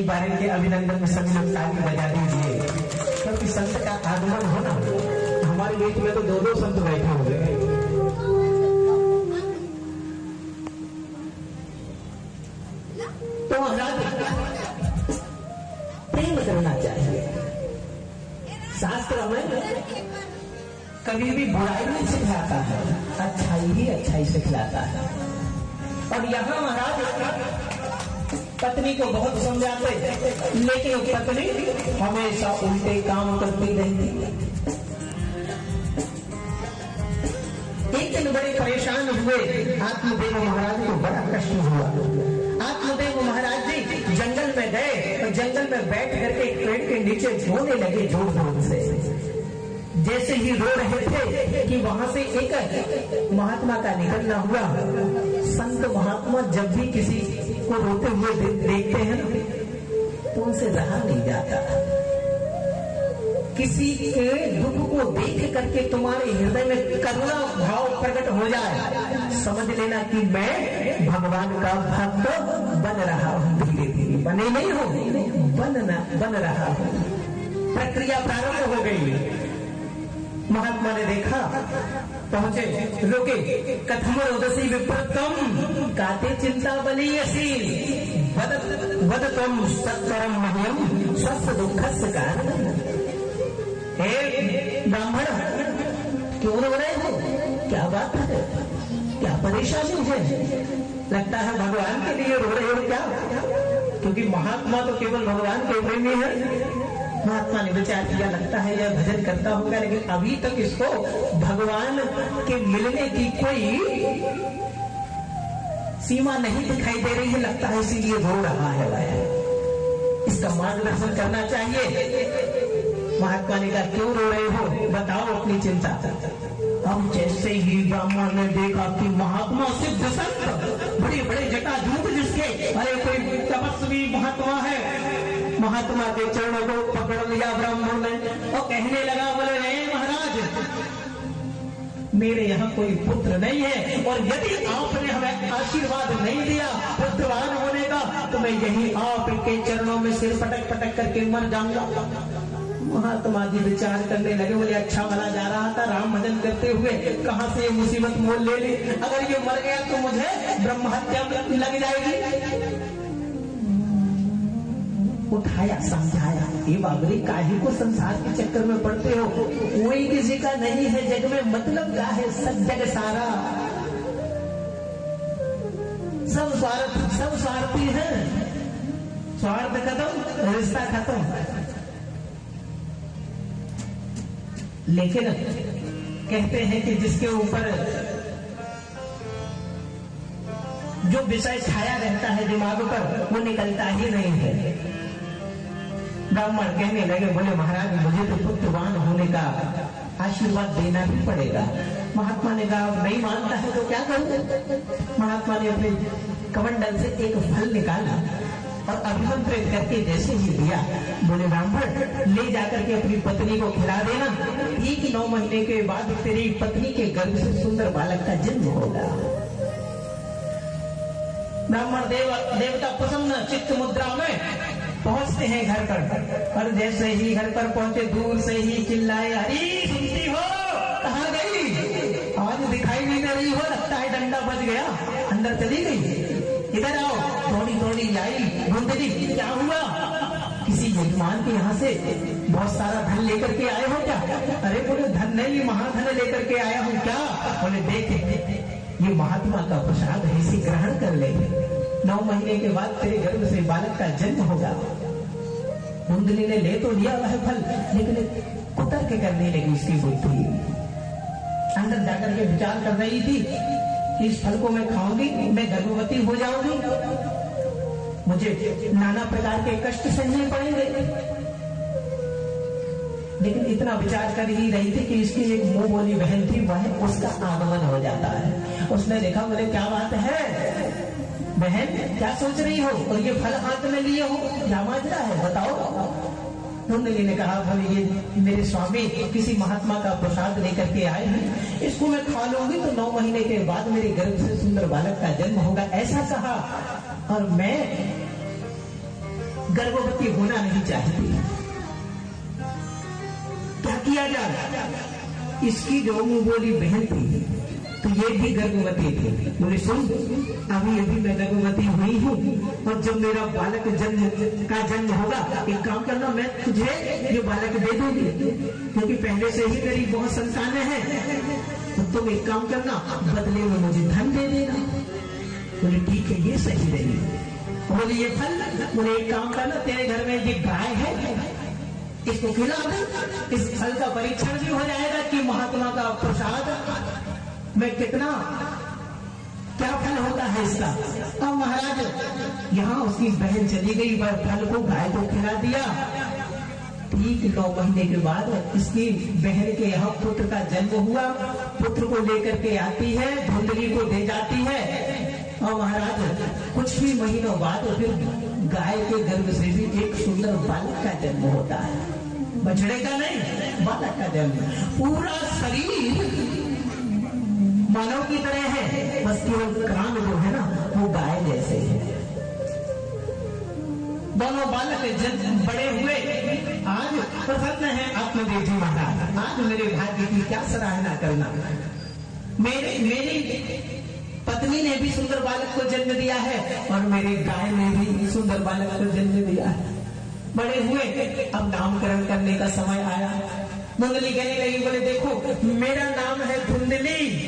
एक बार इनके अभिनंदन में सभी लोग ताली बजा दीजिए, क्योंकि संत का आगमन हो ना। हमारे बीच में तो 2-2 संत बैठे हुए हैं। तो महाराज प्रेम करना चाहिए। शास्त्र हमें कभी भी बुराई नहीं सिखाता है, अच्छाई ही अच्छाई सिखलाता है। और यहाँ महाराज पत्नी को बहुत समझाते, लेकिन पत्नी हमेशा उल्टे काम करती रहती। एक दिन बड़े परेशान हुए आत्मदेव महाराज को, बड़ा कष्ट हुआ। आत्मदेव महाराज जी जंगल में गए और जंगल में बैठ करके एक पेड़ के नीचे रोने लगे जोर जोर से। जैसे ही रो रहे थे कि वहां से एक महात्मा का निकलना हुआ। संत महात्मा जब भी किसी को रोते हुए देखते हैं तो उनसे रहा नहीं जाता। किसी के दुख को देख करके तुम्हारे हृदय में करुणा भाव प्रकट हो जाए, समझ लेना कि मैं भगवान का भक्त बन रहा हूँ। धीरे धीरे बने नहीं हो, बन रहा हूँ। प्रक्रिया प्रारंभ हो गई। महात्मा ने देखा, पहुंचे, रोके। कथम रोदसी विप्रतम काते चिंता बलीयसी वदतम सत्वरम मह्यम स्वस्थ दुखस्य कारण। हे ब्राह्मण, क्यों रो रहे हो? क्या बात है? क्या परेशानी है? लगता है भगवान के लिए रो रहे हो क्या? क्योंकि महात्मा तो केवल भगवान के प्रेमी है। महात्मा ने विचार किया, लगता है यह भजन करता होगा, लेकिन अभी तक इसको भगवान के मिलने की कोई सीमा नहीं दिखाई दे रही है, लगता है इसीलिए रो रहा है वह। इसका मार्गदर्शन करना चाहिए। महात्मा ने कहा, क्यों रो रहे हो? बताओ अपनी चिंता। अब जैसे ही ब्राह्मण ने देखा कि महात्मा सिद्ध संत, बड़े बड़े जटाजूट जिसके, अरे कोई तपस्वी महात्मा है, महात्मा के चरणों को पकड़ लिया ब्राह्मण ने और कहने लगा, बोले हे महाराज, मेरे यहाँ कोई पुत्र नहीं है, और यदि आपने हमें आशीर्वाद नहीं दिया पुत्रवान होने का, तो मैं यही आपके चरणों में सिर पटक पटक करके मर जाऊंगा। महात्मा जी विचार करने लगे, बोले अच्छा भला जा रहा था राम भजन करते हुए, कहां से ये मुसीबत मोल ले ली? अगर ये मर गया तो मुझे ब्रह्म हत्या लग जाएगी। उठाया, समझाया, ये बाबरी काहे को संसार के चक्कर में पड़ते हो? कोई किसी का नहीं है जग में, मतलब क्या है? सब जग सारा, सब स्वार्थी है। स्वार्थ खत्म, रिश्ता खत्म। लेकिन कहते हैं कि जिसके ऊपर जो विषय छाया रहता है दिमाग पर, वो निकलता ही नहीं है। ब्राह्मण कहने लगे, बोले महाराज, मुझे तो पुत्रवान होने का आशीर्वाद देना ही पड़ेगा। महात्मा ने कहा, नहीं मानता है तो क्या करूं? महात्मा ने अपने कमंडल से एक फल निकाला और अभिमंत्रित करके जैसे ही दिया, बोले ब्राह्मण, ले जाकर के अपनी पत्नी को खिला देना। ठीक 9 महीने के बाद तेरी पत्नी के गर्भ से सुंदर बालक का जन्म होगा। ब्राह्मण देवता प्रसन्न चित्त मुद्रा में पहुंचते हैं घर पर, और जैसे ही घर पर पहुंचे दूर से ही चिल्लाए, अरे सुनती हो? कहाँ गई? आज दिखाई नहीं दे रही हो, लगता है डंडा बज गया, अंदर चली गई। इधर आओ। थोड़ी थोड़ी आई, ढूंढती, क्या हुआ? किसी यजमान के यहाँ से बहुत सारा धन लेकर के आए हो क्या? अरे बोले धन नहीं, महाधन लेकर के आया हूँ। क्या? बोले देख, ये महात्मा का प्रसाद है, इसे ग्रहण कर ले। 9 महीने के बाद तेरे गर्भ से बालक का जन्म होगा। कुंडली ने ले तो लिया वह फल, लेकिन कुतर्क करने लगी उसकी बुद्धि। अंदर जाकर के विचार कर रही थी कि इस फल को मैं खाऊंगी, मैं गर्भवती हो जाऊंगी, मुझे नाना प्रकार के कष्ट सहने पड़ेंगे। लेकिन इतना विचार कर ही रही थी कि इसकी एक मुंह बोली बहन थी, वह उसका आगमन हो जाता है। उसने देखा, बोले क्या बात है बहन, क्या सोच रही हो? और ये फल हाथ में लिए हो, क्या माजरा है बताओ? कुंडली ने कहा, बोले ये मेरे स्वामी किसी महात्मा का प्रसाद लेकर के आए हैं, इसको मैं खा लूंगी तो 9 महीने के बाद मेरे गर्भ से सुंदर बालक का जन्म होगा, ऐसा कहा। और मैं गर्भवती होना नहीं चाहती। क्या किया जाए? इसकी जो मुंह बोली बहन थी तो ये भी गर्भवती थी। बोले सुन, अभी मैं गर्भवती हुई हूँ और जब मेरा बालक जन्म होगा, एक काम करना, मैं तुझे ये बालक दे दूंगी, क्योंकि पहले से ही मेरी बहुत संतानें हैं। तो तुम एक काम करना, बदले में मुझे धन दे देना। बोले ठीक है, ये सही रही। बोले ये फल, बोले एक काम करना, तेरे घर में ये गाय है, इसको खिला दे, इस फल का परीक्षण भी हो जाएगा कि महात्मा का प्रसाद में कितना क्या फल होता है इसका। अब महाराज यहाँ उसकी बहन चली गई, वह फल को गाय को खिला दिया। ठीक 9 महीने के बाद इसकी बहन के यहाँ पुत्र का जन्म हुआ। पुत्र को लेकर के आती है, धुंधली को दे जाती है। और महाराज कुछ ही महीनों बाद फिर गाय के गर्भ से भी एक सुंदर बालक का जन्म होता है। बछड़े का नहीं, बालक का जन्म। पूरा शरीर मानव की तरह है, बस केवल कान जो है ना वो गाय जैसे है। दोनों बालक जन्म बड़े हुए। आज प्रसन्न है आत्मदेव जी महाराज। आज मेरे भाग्य की क्या सराहना करना। मेरी पत्नी ने भी सुंदर बालक को जन्म दिया है और मेरी गाय ने भी सुंदर बालक को जन्म दिया है। बड़े हुए, अब नामकरण करने का समय आया। धुंधली कहने लगी, बोले देखो मेरा नाम है धुंधली।